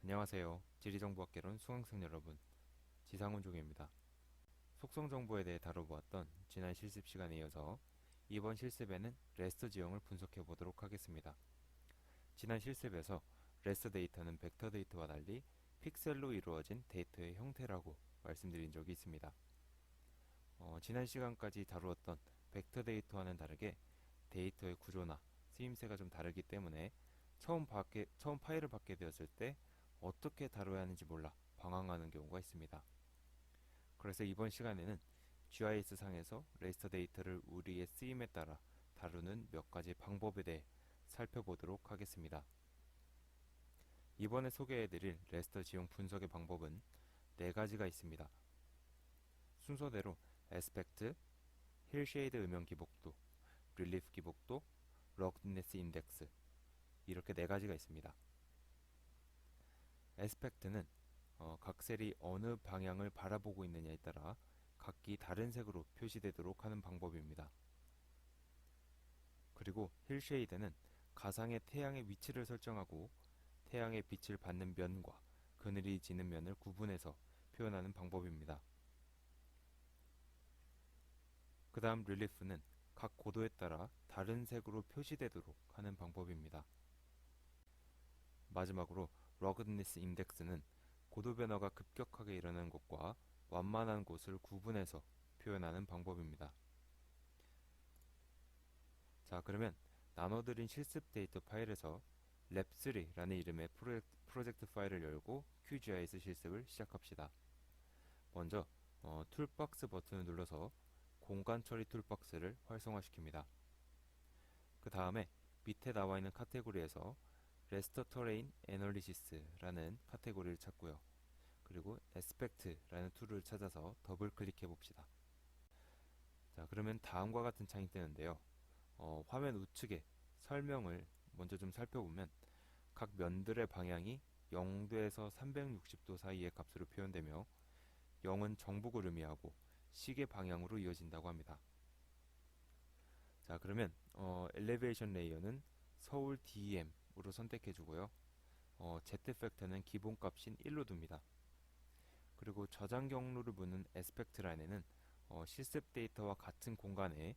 안녕하세요. 지리정보학개론 수강생 여러분, 지상훈 종입니다. 속성정보에 대해 다뤄보았던 지난 실습 시간에 이어서 이번 실습에는 레스터 지형을 분석해 보도록 하겠습니다. 지난 실습에서 레스터 데이터는 벡터 데이터와 달리 픽셀로 이루어진 데이터의 형태라고 말씀드린 적이 있습니다. 지난 시간까지 다루었던 벡터 데이터와는 다르게 데이터의 구조나 쓰임새가 좀 다르기 때문에 처음 파일을 받게 되었을 때 어떻게 다뤄야 하는지 몰라 방황하는 경우가 있습니다. 그래서 이번 시간에는 GIS 상에서 레스터 데이터를 우리의 쓰임에 따라 다루는 몇 가지 방법에 대해 살펴보도록 하겠습니다. 이번에 소개해드릴 레스터 지형 분석의 방법은 네 가지가 있습니다. 순서대로 에스펙트, 힐쉐이드 음영 기복도, 릴리프 기복도, 러그드네스 인덱스 이렇게 네 가지가 있습니다. 에스펙트는 각 셀이 어느 방향을 바라보고 있느냐에 따라 각기 다른 색으로 표시되도록 하는 방법입니다. 그리고 힐쉐이드는 가상의 태양의 위치를 설정하고 태양의 빛을 받는 면과 그늘이 지는 면을 구분해서 표현하는 방법입니다. 그 다음 릴리프는 각 고도에 따라 다른 색으로 표시되도록 하는 방법입니다. 마지막으로 러그드니스 인덱스는 고도 변화가 급격하게 일어나는 곳과 완만한 곳을 구분해서 표현하는 방법입니다. 자, 그러면 나눠드린 실습 데이터 파일에서 랩3라는 이름의 프로젝트 파일을 열고 QGIS 실습을 시작합시다. 먼저 툴박스 버튼을 눌러서 공간 처리 툴박스를 활성화시킵니다. 그 다음에 밑에 나와 있는 카테고리에서 레스터 터레인 애널리시스라는 카테고리를 찾고요. 그리고 에스펙트라는 툴을 찾아서 더블 클릭해 봅시다. 자, 그러면 다음과 같은 창이 뜨는데요. 화면 우측에 설명을 먼저 좀 살펴보면 각 면들의 방향이 0도에서 360도 사이의 값으로 표현되며 0은 정북을 의미하고 시계 방향으로 이어진다고 합니다. 자, 그러면 엘리베이션 레이어는 서울 DEM으로 선택해 주고요. Z 팩터는 기본값인 1로 둡니다. 그리고 저장 경로를 묻는 에스펙트 라인에는 실습 데이터와 같은 공간에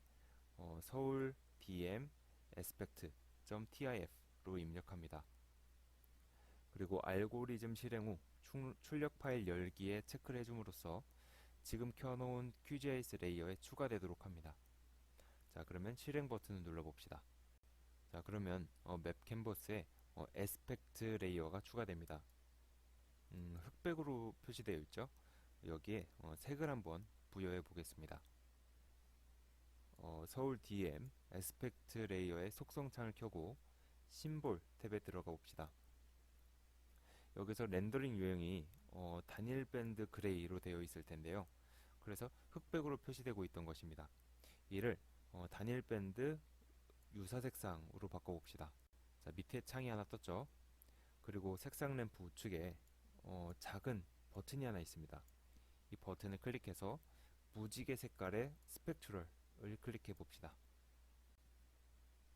서울 DM aspect.tif로 입력합니다. 그리고 알고리즘 실행 후 출력 파일 열기에 체크를 해줌으로써 지금 켜놓은 QGIS 레이어에 추가되도록 합니다. 자, 그러면 실행 버튼을 눌러봅시다. 자, 그러면 맵 캔버스에 에스펙트 레이어가 추가됩니다. 흑백으로 표시되어 있죠. 여기에 색을 한번 부여해 보겠습니다. 서울 DM 에스펙트 레이어의 속성창을 켜고 심볼 탭에 들어가 봅시다. 여기서 렌더링 유형이 단일 밴드 그레이로 되어 있을 텐데요. 그래서 흑백으로 표시되고 있던 것입니다. 이를 단일 밴드 유사 색상으로 바꿔봅시다. 자, 밑에 창이 하나 떴죠. 그리고 색상 램프 우측에 작은 버튼이 하나 있습니다. 이 버튼을 클릭해서 무지개 색깔의 스펙트럴을 클릭해 봅시다.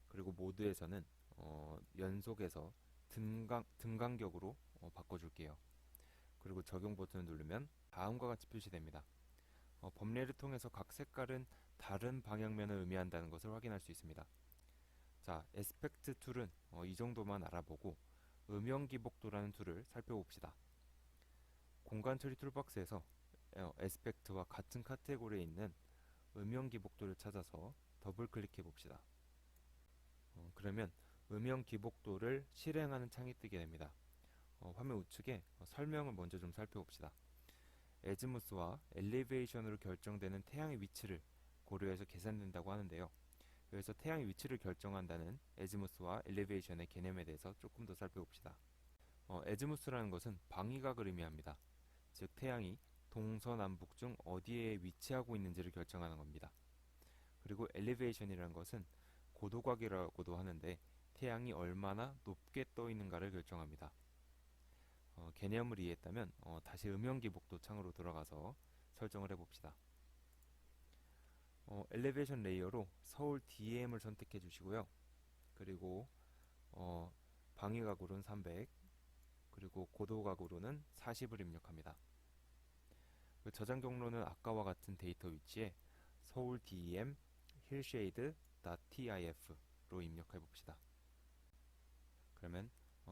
그리고 모드에서는 연속해서 등간격으로 바꿔줄게요. 그리고 적용 버튼을 누르면 다음과 같이 표시됩니다. 범례를 통해서 각 색깔은 다른 방향면을 의미한다는 것을 확인할 수 있습니다. 자, 에스펙트 툴은 이 정도만 알아보고 음영 기복도라는 툴을 살펴봅시다. 공간 처리 툴박스에서 에스펙트와 같은 카테고리에 있는 음영 기복도를 찾아서 더블 클릭해 봅시다. 그러면 음영 기복도를 실행하는 창이 뜨게 됩니다. 화면 우측에 설명을 먼저 좀 살펴봅시다. 에즈무스와 엘리베이션으로 결정되는 태양의 위치를 고려해서 계산된다고 하는데요. 여기서 태양의 위치를 결정한다는 에즈무스와 엘리베이션의 개념에 대해서 조금 더 살펴봅시다. 에즈무스라는 것은 방위각을 의미합니다. 즉 태양이 동서남북 중 어디에 위치하고 있는지를 결정하는 겁니다. 그리고 엘리베이션이라는 것은 고도각이라고도 하는데 태양이 얼마나 높게 떠 있는가를 결정합니다. 개념을 이해했다면 다시 음영기복도 창으로 들어가서 설정을 해봅시다. 엘리베이션 레이어로 서울 DM을 선택해 주시고요. 그리고 방위각으로는 300, 그리고 고도각으로는 40을 입력합니다. 그 저장 경로는 아까와 같은 데이터 위치에 서울 DEM hillshade.tif로 입력해 봅시다. 그러면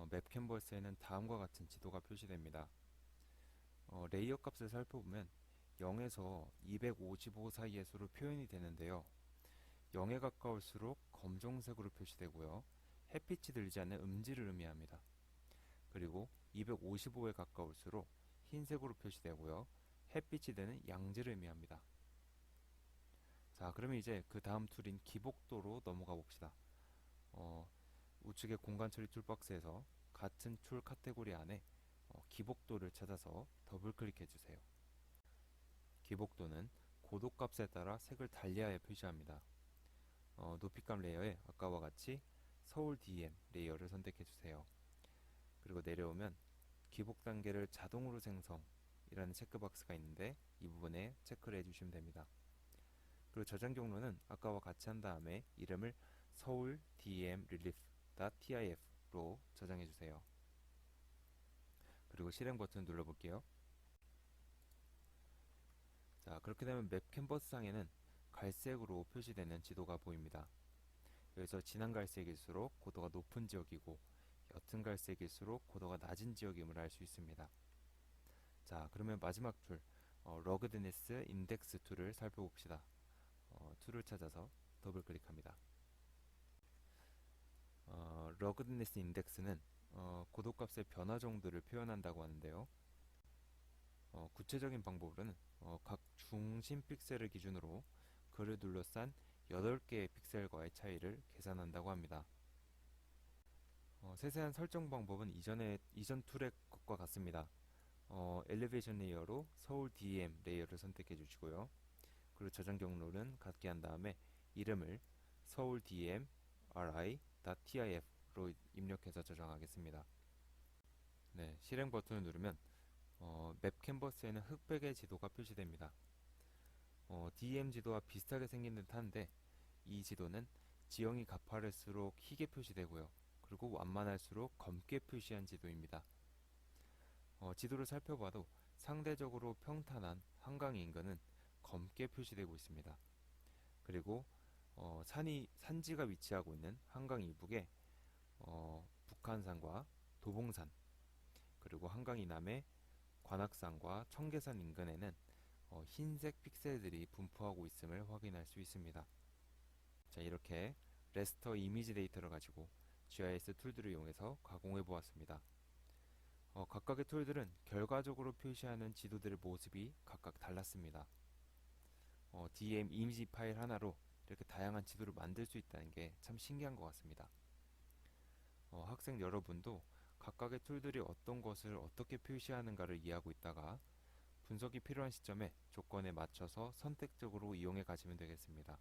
맵 캔버스에는 다음과 같은 지도가 표시됩니다. 레이어 값을 살펴보면 0에서 255 사이의 수로 표현이 되는데요. 0에 가까울수록 검정색으로 표시되고요. 햇빛이 들지 않는 음지를 의미합니다. 그리고 255에 가까울수록 흰색으로 표시되고요. 햇빛이 되는 양지를 의미합니다. 자, 그러면 이제 그 다음 툴인 기복도로 넘어가 봅시다. 우측의 공간 처리 툴박스에서 같은 툴 카테고리 안에 기복도를 찾아서 더블 클릭해 주세요. 기복도는 고도값에 따라 색을 달리하여 표시합니다. 높이감 레이어에 아까와 같이 서울 DEM 레이어를 선택해 주세요. 그리고 내려오면 기복 단계를 자동으로 생성이라는 체크박스가 있는데 이 부분에 체크를 해주시면 됩니다. 그리고 저장 경로는 아까와 같이 한 다음에 이름을 서울 DEM relief.tif로 저장해 주세요. 그리고 실행 버튼 눌러볼게요. 자, 그렇게 되면 맵 캔버스 상에는 갈색으로 표시되는 지도가 보입니다. 여기서 진한 갈색일수록 고도가 높은 지역이고 옅은 갈색일수록 고도가 낮은 지역임을 알 수 있습니다. 자, 그러면 마지막 툴 러그드니스 인덱스 툴을 살펴봅시다. 툴을 찾아서 더블 클릭합니다. 러그드니스 인덱스는 고도값의 변화 정도를 표현한다고 하는데요. 구체적인 방법으로는 각 중심 픽셀을 기준으로 그를 둘러싼 8개의 픽셀과의 차이를 계산한다고 합니다. 세세한 설정 방법은 이전 툴의 것과 같습니다. 엘리베이션 레이어로 서울 DEM 레이어를 선택해 주시고요. 그리고 저장 경로는 갖게 한 다음에 이름을 서울 DEM ri.tif로 입력해서 저장하겠습니다. 네, 실행 버튼을 누르면 맵 캔버스에는 흑백의 지도가 표시됩니다. DEM 지도와 비슷하게 생긴 듯 한데 이 지도는 지형이 가파를수록 희게 표시되고요. 그리고 완만할수록 검게 표시한 지도입니다. 지도를 살펴봐도 상대적으로 평탄한 한강 인근은 검게 표시되고 있습니다. 그리고 산지가 위치하고 있는 한강 이북에 북한산과 도봉산 그리고 한강 이남의 관악산과 청계산 인근에는 흰색 픽셀들이 분포하고 있음을 확인할 수 있습니다. 자, 이렇게 레스터 이미지 데이터를 가지고 GIS 툴들을 이용해서 가공해 보았습니다. 각각의 툴들은 결과적으로 표시하는 지도들의 모습이 각각 달랐습니다. DEM 이미지 파일 하나로 이렇게 다양한 지도를 만들 수 있다는 게 참 신기한 것 같습니다. 학생 여러분도 각각의 툴들이 어떤 것을 어떻게 표시하는가를 이해하고 있다가 분석이 필요한 시점에 조건에 맞춰서 선택적으로 이용해 가시면 되겠습니다.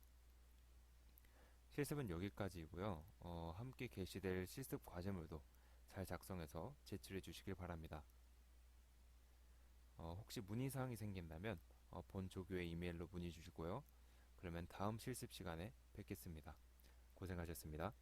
실습은 여기까지이고요. 함께 게시될 실습 과제물도 잘 작성해서 제출해 주시길 바랍니다. 혹시 문의사항이 생긴다면 본 조교의 이메일로 문의 주시고요. 그러면 다음 실습 시간에 뵙겠습니다. 고생하셨습니다.